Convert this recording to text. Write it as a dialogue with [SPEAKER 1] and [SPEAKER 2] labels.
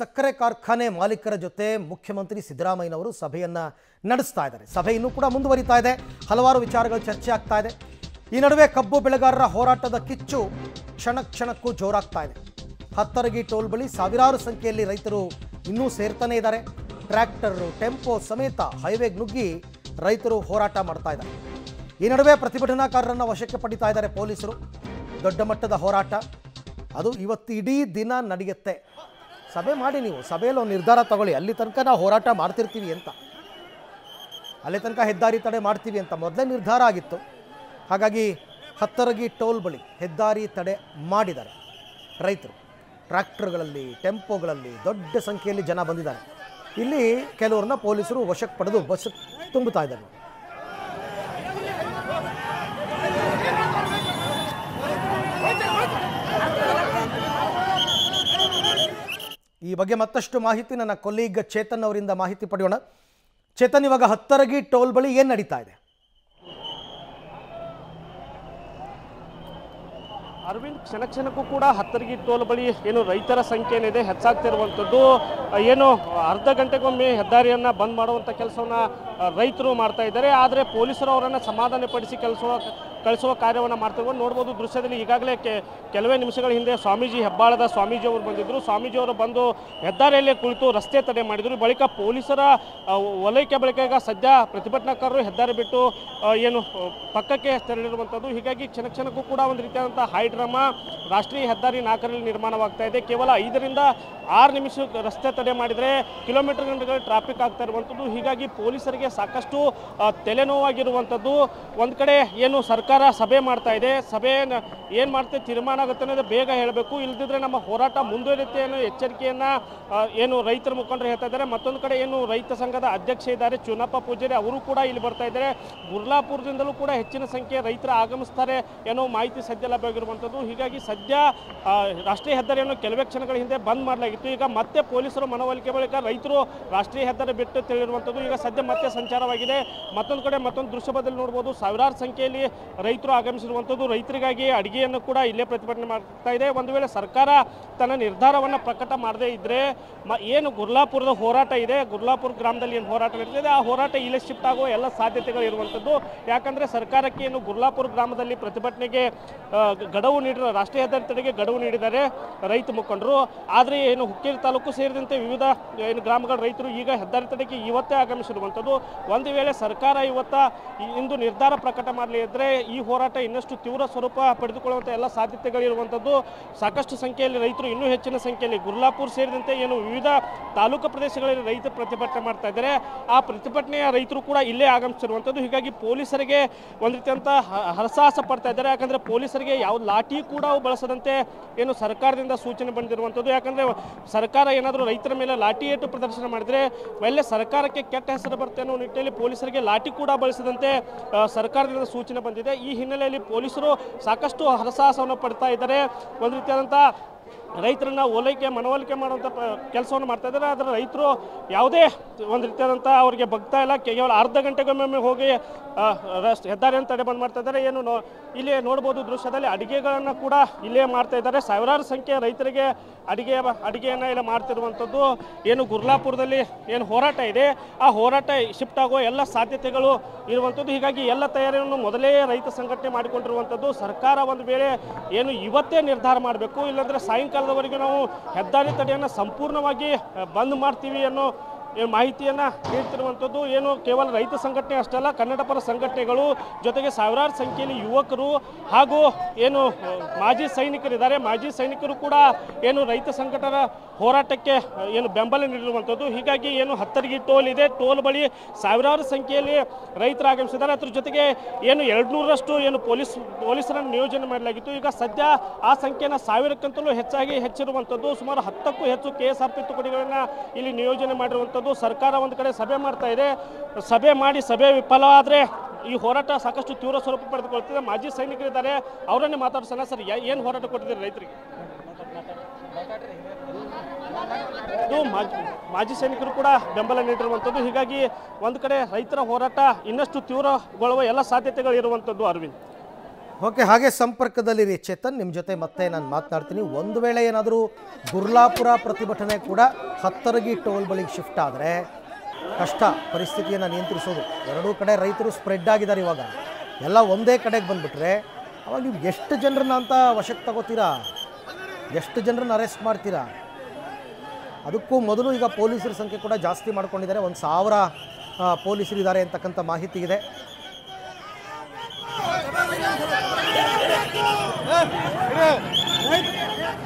[SPEAKER 1] ಸಕ್ಕರೆ ಕಾರ್ಖಾನೆ ಮಾಲೀಕರ ಜೊತೆ ಮುಖ್ಯಮಂತ್ರಿ ಸಿದ್ದರಾಮಯ್ಯನವರು ಸಭೆಯನ್ನ ನಡೆಸ್ತಾ ಇದ್ದಾರೆ. ಸಭೆ ಇನ್ನೂ ಕೂಡ ಮುಂದುವರಿತಾ ಇದೆ. ಹಲವಾರು ವಿಚಾರಗಳು ಚರ್ಚೆ ಆಗ್ತಾ ಇದೆ. ಈ ನಡುವೆ ಕಬ್ಬು ಬೆಳೆಗಾರರ ಹೋರಾಟದ ಕಿಚ್ಚು ಕ್ಷಣಕ್ಕೂ ಜೋರಾಗ್ತಾ ಇದೆ. ಹತ್ತರಗಿ ಟೋಲ್ ಬಳಿ ಸಾವಿರಾರು ಸಂಖ್ಯೆಯಲ್ಲಿ ರೈತರು ಇನ್ನೂ ಸೇರ್ತಾನೆ ಇದ್ದಾರೆ. ಟ್ರ್ಯಾಕ್ಟರ್, ಟೆಂಪೋ ಸಮೇತ ಹೈವೇಗೆ ನುಗ್ಗಿ ರೈತರು ಹೋರಾಟ ಮಾಡ್ತಾ ಇದ್ದಾರೆ. ಈ ನಡುವೆ ಪ್ರತಿಭಟನಾಕಾರರನ್ನು ವಶಕ್ಕೆ ಪಡಿತಾ ಇದ್ದಾರೆ ಪೊಲೀಸರು. ದೊಡ್ಡ ಮಟ್ಟದ ಹೋರಾಟ ಅದು ಇವತ್ತು ಇಡೀ ದಿನ ನಡೆಯುತ್ತೆ. ಸಭೆ ಮಾಡಿ, ನೀವು ಸಭೆಯಲ್ಲಿ ಒಂದು ನಿರ್ಧಾರ ತಗೊಳ್ಳಿ. ಅಲ್ಲಿ ತನಕ ನಾವು ಹೋರಾಟ ಮಾಡ್ತಿರ್ತೀವಿ ಅಂತ, ಅಲ್ಲಿ ತನಕ ಹೆದ್ದಾರಿ ತಡೆ ಮಾಡ್ತೀವಿ ಅಂತ ಮೊದಲೇ ನಿರ್ಧಾರ ಆಗಿತ್ತು. ಹಾಗಾಗಿ ಹತ್ತರಗಿ ಟೋಲ್ ಬಳಿ ಹೆದ್ದಾರಿ ತಡೆ ಮಾಡಿದ್ದಾರೆ ರೈತರು. ಟ್ರ್ಯಾಕ್ಟರ್ಗಳಲ್ಲಿ, ಟೆಂಪೋಗಳಲ್ಲಿ ದೊಡ್ಡ ಸಂಖ್ಯೆಯಲ್ಲಿ ಜನ ಬಂದಿದ್ದಾರೆ. ಇಲ್ಲಿ ಕೆಲವರನ್ನ ಪೊಲೀಸರು ವಶಕ್ಕೆ ಪಡೆದು ಬಸ್ ತುಂಬುತ್ತಾ ಇದ್ದಾರೆ. ಈ ಬಗ್ಗೆ ಮತ್ತಷ್ಟು ಮಾಹಿತಿ ನನ್ನ ಕೊಲೀಗ್ ಚೇತನ್ ಅವರಿಂದ ಮಾಹಿತಿ ಪಡೆಯೋಣ. ಚೇತನ್, ಇವಾಗ ಹತ್ತರಗಿ ಟೋಲ್ ಬಳಿ ಏನು ನಡೀತಾ ಇದೆ?
[SPEAKER 2] ಅರವಿಂದ್, ಕ್ಷಣಕ್ಕೂ ಕೂಡ ಹತ್ತರಗಿ ಟೋಲ್ ಬಳಿ ಏನು ರೈತರ ಸಂಖ್ಯೆ ಏನಿದೆ ಹೆಚ್ಚಾಗ್ತಿರುವಂಥದ್ದು. ಏನು ಅರ್ಧ ಗಂಟೆಗೊಮ್ಮೆ ಹೆದ್ದಾರಿಯನ್ನು ಬಂದ್ ಮಾಡುವಂಥ ಕೆಲಸವನ್ನು ರೈತರು ಮಾಡ್ತಾ ಇದ್ದಾರೆ. ಆದರೆ ಪೊಲೀಸರು ಅವರನ್ನು ಸಮಾಧಾನಪಡಿಸಿ ಕಳಿಸುವ ಕಾರ್ಯವನ್ನು ಮಾಡ್ತಿರ್ಬೋದು. ನೋಡ್ಬೋದು ದೃಶ್ಯದಲ್ಲಿ ಈಗಾಗಲೇ ಕೆಲವೇ ನಿಮಿಷಗಳ ಹಿಂದೆ ಸ್ವಾಮೀಜಿ, ಹೆಬ್ಬಾಳದ ಸ್ವಾಮೀಜಿ ಅವರು ಬಂದಿದ್ದರು. ಸ್ವಾಮೀಜಿಯವರು ಬಂದು ಹೆದ್ದಾರಿಯಲ್ಲೇ ಕುಳಿತು ರಸ್ತೆ ತಡೆ ಮಾಡಿದರು. ಬಳಿಕ ಪೊಲೀಸರ ವಲಯಕ್ಕೆ ಬಳಿಕ ಈಗ ಸದ್ಯ ಪ್ರತಿಭಟನಾಕಾರರು ಹೆದ್ದಾರಿ ಬಿಟ್ಟು ಏನು ಪಕ್ಕಕ್ಕೆ ತೆರಳಿರುವಂಥದ್ದು. ಹೀಗಾಗಿ ಕ್ಷಣಕ್ಕೂ ಕೂಡ ಒಂದು ರೀತಿಯಾದಂಥ ಹೈ ಡ್ರಾಮಾ ರಾಷ್ಟ್ರೀಯ ಹೆದ್ದಾರಿ 4ರಲ್ಲಿ ನಿರ್ಮಾಣವಾಗ್ತಾ ಇದೆ. ಕೇವಲ 5ರಿಂದ 6 ನಿಮಿಷ ರಸ್ತೆ ತಡೆ ಮಾಡಿದರೆ ಕಿಲೋಮೀಟರ್ ಗಂಟೆಗಳ ಟ್ರಾಫಿಕ್ ಆಗ್ತಾ ಇರುವಂಥದ್ದು. ಹೀಗಾಗಿ ಪೊಲೀಸರಿಗೆ ಸಾಕಷ್ಟು ತಲೆನೋವಾಗಿರುವಂಥದ್ದು. ಒಂದು ಕಡೆ ಏನು ಸರ್ಕಾರ ಸಭೆ ಮಾಡ್ತಾ ಇದೆ, ಸಭೆ ಏನು ಮಾಡ್ತೇವೆ ತೀರ್ಮಾನ ಆಗುತ್ತೆ ಅನ್ನೋದು ಬೇಗ ಹೇಳಬೇಕು, ಇಲ್ಲದಿದ್ದರೆ ನಮ್ಮ ಹೋರಾಟ ಮುಂದುವರಿಯುತ್ತೆ ಅನ್ನೋ ಎಚ್ಚರಿಕೆಯನ್ನು ಏನು ರೈತರ ಮುಖಂಡರು ಹೇಳ್ತಾ ಇದ್ದಾರೆ. ಮತ್ತೊಂದು ಕಡೆ ಏನು ರೈತ ಸಂಘದ ಅಧ್ಯಕ್ಷ ಇದ್ದಾರೆ ಚುನಪ್ಪ ಪೂಜಾರಿ, ಅವರು ಕೂಡ ಇಲ್ಲಿ ಬರ್ತಾ ಇದ್ದಾರೆ. ಗುರ್ಲಾಪುರದಿಂದಲೂ ಕೂಡ ಹೆಚ್ಚಿನ ಸಂಖ್ಯೆ ರೈತರು ಆಗಮಿಸ್ತಾರೆ ಏನೋ ಮಾಹಿತಿ ಸದ್ಯ ಲಭ್ಯವಾಗಿರುವಂಥದ್ದು. ಹೀಗಾಗಿ ಸದ್ಯ ರಾಷ್ಟ್ರೀಯ ಹೆದ್ದಾರಿಯನ್ನು ಕೆಲವೇ ಕ್ಷಣಗಳ ಹಿಂದೆ ಬಂದ್ ಮಾಡಲಾಗಿತ್ತು. ಈಗ ಮತ್ತೆ ಪೊಲೀಸರು ಮನವೊಲಿಕೆ ಬಳಿಕ ರೈತರು ರಾಷ್ಟ್ರೀಯ ಹೆದ್ದಾರಿ ಬಿಟ್ಟು ತಿಳಿರುವಂಥದ್ದು. ಈಗ ಸದ್ಯ ಮತ್ತೆ ಸಂಚಾರವಾಗಿದೆ. ಮತ್ತೊಂದು ಕಡೆ ಮತ್ತೊಂದು ದೃಶ್ಯದಲ್ಲಿ ನೋಡ್ಬೋದು, ಸಾವಿರಾರು ಸಂಖ್ಯೆಯಲ್ಲಿ ರೈತರು ಆಗಮಿಸಿರುವಂಥದ್ದು. ರೈತರಿಗಾಗಿ ಅಡಿಗೆಯನ್ನು ಕೂಡ ಇಲ್ಲೇ ಪ್ರತಿಭಟನೆ ಮಾಡ್ತಾ ಇದೆ. ಒಂದು ವೇಳೆ ಸರ್ಕಾರ ತನ್ನ ನಿರ್ಧಾರವನ್ನು ಪ್ರಕಟ ಮಾಡದೇ ಇದ್ದರೆ ಏನು ಗುರ್ಲಾಪುರದ ಹೋರಾಟ ಇದೆ, ಗುರ್ಲಾಪುರ ಗ್ರಾಮದಲ್ಲಿ ಏನು ಹೋರಾಟ ನಡೀತಿದೆ, ಆ ಹೋರಾಟ ಇಲ್ಲೇ ಶಿಫ್ಟ್ ಆಗುವ ಎಲ್ಲ ಸಾಧ್ಯತೆಗಳು ಇರುವಂಥದ್ದು. ಯಾಕಂದರೆ ಸರ್ಕಾರಕ್ಕೆ ಏನು ಗುರ್ಲಾಪುರ ಗ್ರಾಮದಲ್ಲಿ ಪ್ರತಿಭಟನೆಗೆ ಗಡುವು ನೀಡಿರೋ ರಾಷ್ಟ್ರೀಯ ಹೆದ್ದಾರಿ ತಡೆಗೆ ಗಡುವು ನೀಡಿದ್ದಾರೆ ರೈತ ಮುಖಂಡರು. ಆದರೆ ಏನು ಹುಕ್ಕೇರಿ ತಾಲೂಕು ಸೇರಿದಂತೆ ವಿವಿಧ ಏನು ಗ್ರಾಮಗಳ ರೈತರು ಈಗ ಹೆದ್ದಾರಿ ತಡೆಗೆ ಇವತ್ತೇ ಆಗಮಿಸಿರುವಂಥದ್ದು. ಒಂದು ವೇಳೆ ಸರ್ಕಾರ ಇಂದು ನಿರ್ಧಾರ ಪ್ರಕಟ ಮಾಡಲಿದ್ದರೆ ಈ ಹೋರಾಟ ಇನ್ನಷ್ಟು ತೀವ್ರ ಸ್ವರೂಪ ಪಡೆದುಕೊಳ್ಳುವಂಥ ಎಲ್ಲ ಸಾಧ್ಯತೆಗಳಿರುವಂಥದ್ದು. ಸಾಕಷ್ಟು ಸಂಖ್ಯೆಯಲ್ಲಿ ರೈತರು, ಇನ್ನೂ ಹೆಚ್ಚಿನ ಸಂಖ್ಯೆಯಲ್ಲಿ ಗುರ್ಲಾಪುರ ಸೇರಿದಂತೆ ಏನು ವಿವಿಧ ತಾಲೂಕು ಪ್ರದೇಶಗಳಲ್ಲಿ ರೈತರು ಪ್ರತಿಭಟನೆ ಮಾಡ್ತಾ ಇದ್ದಾರೆ. ಆ ಪ್ರತಿಭಟನೆಯ ರೈತರು ಕೂಡ ಇಲ್ಲೇ ಆಗಮಿಸಿರುವಂಥದ್ದು. ಹೀಗಾಗಿ ಪೊಲೀಸರಿಗೆ ಒಂದು ರೀತಿಯಂಥ ಹರಸಾಹಸ ಪಡ್ತಾ ಇದ್ದಾರೆ. ಯಾಕಂದರೆ ಪೊಲೀಸರಿಗೆ ಯಾವ ಲಾಠಿ ಕೂಡ ಬಳಸದಂತೆ ಏನು ಸರ್ಕಾರದಿಂದ ಸೂಚನೆ ಬಂದಿರುವಂಥದ್ದು. ಯಾಕಂದರೆ ಸರ್ಕಾರ ಏನಾದರೂ ರೈತರ ಮೇಲೆ ಲಾಠಿ ಏಟು ಪ್ರದರ್ಶನ ಮಾಡಿದರೆ ಒಳ್ಳೆ ಸರ್ಕಾರಕ್ಕೆ ಕೆಟ್ಟ ಹೆಸರು ಬರುತ್ತೆ ಅನ್ನೋ ನಿಟ್ಟಿನಲ್ಲಿ ಪೊಲೀಸರಿಗೆ ಲಾಠಿ ಕೂಡ ಬಳಸದಂತೆ ಸರ್ಕಾರದಿಂದ ಸೂಚನೆ ಬಂದಿದೆ. ಈ ಹಿನ್ನೆಲೆಯಲ್ಲಿ ಪೊಲೀಸರು ಸಾಕಷ್ಟು ಹರಸಾಹಸವನ್ನು ಪಡ್ತಾ ಇದ್ದಾರೆ. ಒಂದು ರೀತಿಯಾದಂಥ ರೈತರನ್ನ ಮನವೊಲಿಕೆ ಮಾಡುವಂಥ ಕೆಲಸವನ್ನು ಮಾಡ್ತಾ ಇದ್ದಾರೆ. ಆದರೆ ರೈತರು ಯಾವುದೇ ಒಂದು ರೀತಿಯಾದಂಥ ಅವರಿಗೆ ಬಗ್ತಾ ಇಲ್ಲ. ಕೇವಲ ಅರ್ಧ ಗಂಟೆಗೊಮ್ಮೆ ಹೋಗಿ ಹೆದ್ದಾರಿಯನ್ನು ತಡೆ ಬಂದ್ ಮಾಡ್ತಾ ಇದ್ದಾರೆ. ಏನು ಇಲ್ಲಿ ನೋಡ್ಬೋದು ದೃಶ್ಯದಲ್ಲಿ ಅಡಿಗೆಗಳನ್ನು ಕೂಡ ಇಲ್ಲೇ ಮಾಡ್ತಾ ಇದ್ದಾರೆ. ಸಾವಿರಾರು ಸಂಖ್ಯೆಯ ರೈತರಿಗೆ ಅಡಿಗೆಯನ್ನು ಇಲ್ಲ ಮಾಡ್ತಿರುವಂಥದ್ದು. ಏನು ಗುರ್ಲಾಪುರದಲ್ಲಿ ಏನು ಹೋರಾಟ ಇದೆ, ಆ ಹೋರಾಟ ಶಿಫ್ಟ್ ಆಗುವ ಎಲ್ಲ ಸಾಧ್ಯತೆಗಳು ಇರುವಂಥದ್ದು. ಹೀಗಾಗಿ ಎಲ್ಲ ತಯಾರಿಯನ್ನು ಮೊದಲೇ ರೈತ ಸಂಘಟನೆ ಮಾಡಿಕೊಂಡಿರುವಂಥದ್ದು. ಸರ್ಕಾರ ಒಂದು ವೇಳೆ ಏನು ಇವತ್ತೇ ನಿರ್ಧಾರ ಮಾಡಬೇಕು, ಇಲ್ಲಾಂದರೆ ಸಾಯಂಕಾಲದವರೆಗೆ ನಾವು ಹೆದ್ದಾರಿ ತಡೆಯನ್ನು ಸಂಪೂರ್ಣವಾಗಿ ಬಂದ್ ಮಾಡ್ತೀವಿ ಅನ್ನೋ ಮಾಹಿತಿಯನ್ನು ನೀಡ್ತಿರುವಂಥದ್ದು. ಏನು ಕೇವಲ ರೈತ ಸಂಘಟನೆ ಅಷ್ಟಲ್ಲ, ಕನ್ನಡ ಪರ ಸಂಘಟನೆಗಳು ಜೊತೆಗೆ ಸಾವಿರಾರು ಸಂಖ್ಯೆಯಲ್ಲಿ ಯುವಕರು ಹಾಗೂ ಏನು ಮಾಜಿ ಸೈನಿಕರಿದ್ದಾರೆ, ಮಾಜಿ ಸೈನಿಕರು ಕೂಡ ಏನು ರೈತ ಸಂಘಟನಾ ಹೋರಾಟಕ್ಕೆ ಏನು ಬೆಂಬಲ ನೀಡಿರುವಂಥದ್ದು. ಹೀಗಾಗಿ ಏನು ಹತ್ತರಗಿ ಟೋಲ್ ಇದೆ, ಟೋಲ್ ಬಳಿ ಸಾವಿರಾರು ಸಂಖ್ಯೆಯಲ್ಲಿ ರೈತರು ಆಗಮಿಸಿದ್ದಾರೆ. ಅದ್ರ ಜೊತೆಗೆ ಏನು 200ರಷ್ಟು ಏನು ಪೊಲೀಸರನ್ನು ನಿಯೋಜನೆ ಮಾಡಲಾಗಿತ್ತು. ಈಗ ಸದ್ಯ ಆ ಸಂಖ್ಯೆನ 1000ಕ್ಕಿಂತಲೂ ಹೆಚ್ಚಿರುವಂಥದ್ದು. ಸುಮಾರು 10ಕ್ಕೂ ಹೆಚ್ಚು KSRP ತುಕಡಿಗಳನ್ನು ಇಲ್ಲಿ ನಿಯೋಜನೆ ಮಾಡಿರುವಂಥದ್ದು. ಸರ್ಕಾರ ಒಂದು ಕಡೆ ಸಭೆ ಮಾಡ್ತಾ ಇದೆ. ಸಭೆ ವಿಫಲ ಆದರೆ ಈ ಹೋರಾಟ ಸಾಕಷ್ಟು ತೀವ್ರ ಸ್ವರೂಪ ಪಡೆದುಕೊಳ್ತಿದೆ. ಮಾಜಿ ಸೈನಿಕರಿದ್ದಾರೆ, ಅವರನ್ನೇ ಮಾತಾಡ್ಸೋಣ. ಸರ್, ಏನು ಹೋರಾಟ ಕೊಟ್ಟಿದ್ದೀರಿ ರೈತರಿಗೆ? ಮಾಜಿ ಸೈನಿಕರು ಕೂಡ ಬೆಂಬಲ ನೀಡಿರುವಂಥದ್ದು. ಹೀಗಾಗಿ ಒಂದು ಕಡೆ ರೈತರ ಹೋರಾಟ ಇನ್ನಷ್ಟು ತೀವ್ರಗೊಳ್ಳುವ ಎಲ್ಲ ಸಾಧ್ಯತೆಗಳು ಇರುವಂಥದ್ದು. ಅರವಿಂದ್,
[SPEAKER 1] ಓಕೆ, ಹಾಗೆ ಸಂಪರ್ಕದಲ್ಲಿರಿ ಚೇತನ್, ನಿಮ್ಮ ಜೊತೆ ಮತ್ತೆ ನಾನು ಮಾತನಾಡ್ತೀನಿ. ಒಂದು ವೇಳೆ ಏನಾದರೂ ಗುರ್ಲಾಪುರ ಪ್ರತಿಭಟನೆ ಕೂಡ ಹತ್ತರಗಿ ಟೋಲ್ ಬಳಿಗೆ ಶಿಫ್ಟ್ ಆದರೆ ಕಷ್ಟ ಪರಿಸ್ಥಿತಿಯನ್ನು ನಿಯಂತ್ರಿಸೋದು. ಎರಡೂ ಕಡೆ ರೈತರು ಸ್ಪ್ರೆಡ್ ಆಗಿದ್ದಾರೆ. ಇವಾಗ ಎಲ್ಲ ಒಂದೇ ಕಡೆಗೆ ಬಂದುಬಿಟ್ರೆ ಅವಾಗ ನೀವು ಎಷ್ಟು ಜನರನ್ನ ಅಂತ ವಶಕ್ಕೆ ತಗೋತೀರಾ, ಎಷ್ಟು ಜನರನ್ನ ಅರೆಸ್ಟ್ ಮಾಡ್ತೀರಾ? ಅದಕ್ಕೂ ಮೊದಲು ಈಗ ಪೊಲೀಸರ ಸಂಖ್ಯೆ ಕೂಡ ಜಾಸ್ತಿ ಮಾಡ್ಕೊಂಡಿದ್ದಾರೆ. 1000 ಪೊಲೀಸರು ಇದ್ದಾರೆ ಅಂತಕ್ಕಂಥ ಮಾಹಿತಿ ಇದೆ.